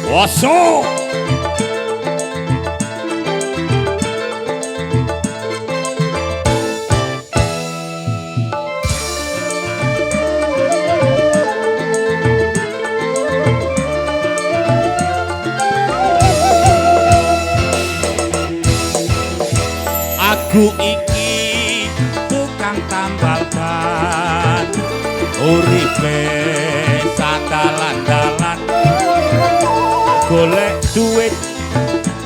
Woso aku iki tukang tambal ban uripe sadalan-dalan golek duit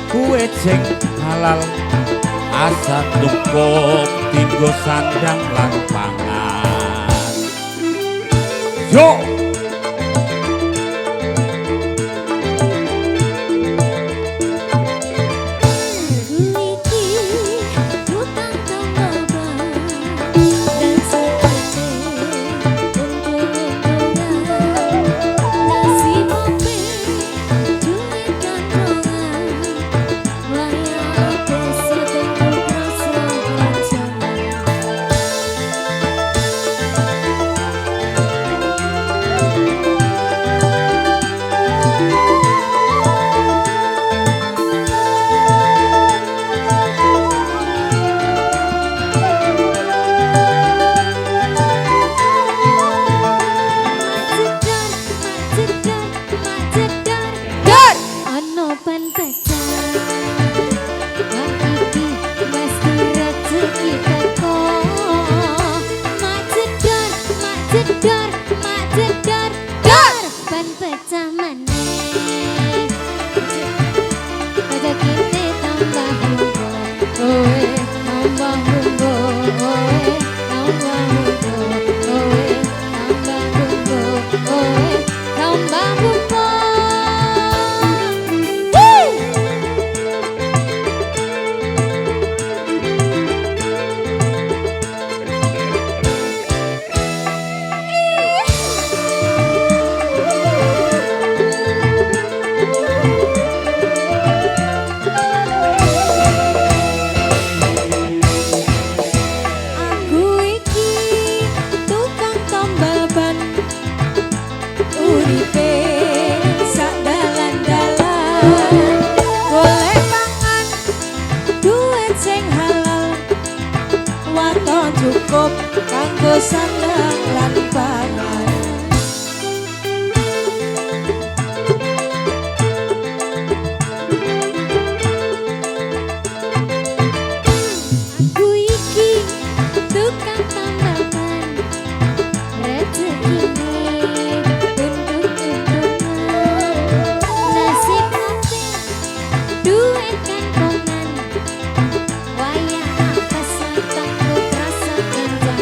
kuwe sing halal asal cukup tinggo sandang lan pangan yo cukup kanggo sandang lan pangan aku iki tukang tambal ban rezekine untung-untungan nasib ati duit kantongan wayah apa santak terasa ganjangan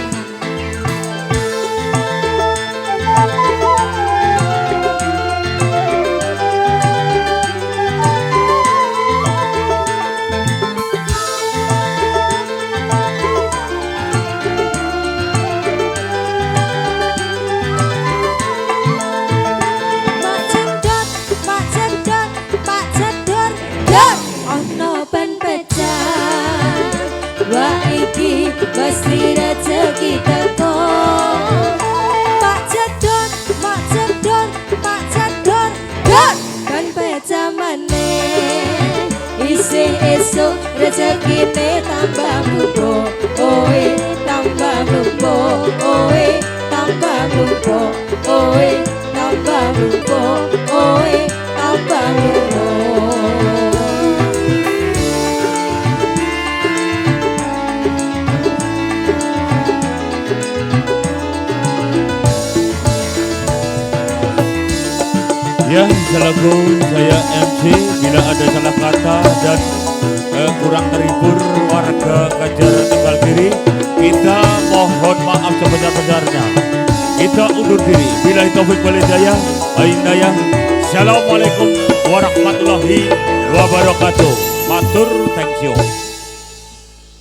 mesti rezeki teko Pak Cedon, Mak Cedon, Pak Cedon Don kan pecamane isih esuk rezekine tambah mupo oe tambah mupo oe tambah mupo oe tambah mupo oe tambah mupo ya, selaku saya MC bila ada salah kata dan kurang terhibur warga Kajar Tegal Kiri, kita mohon maaf sebesar-besarnya. Kita undur diri. Bila taufik wal hidayah, Assalamualaikum warahmatullahi wabarakatuh. Matur, thank you.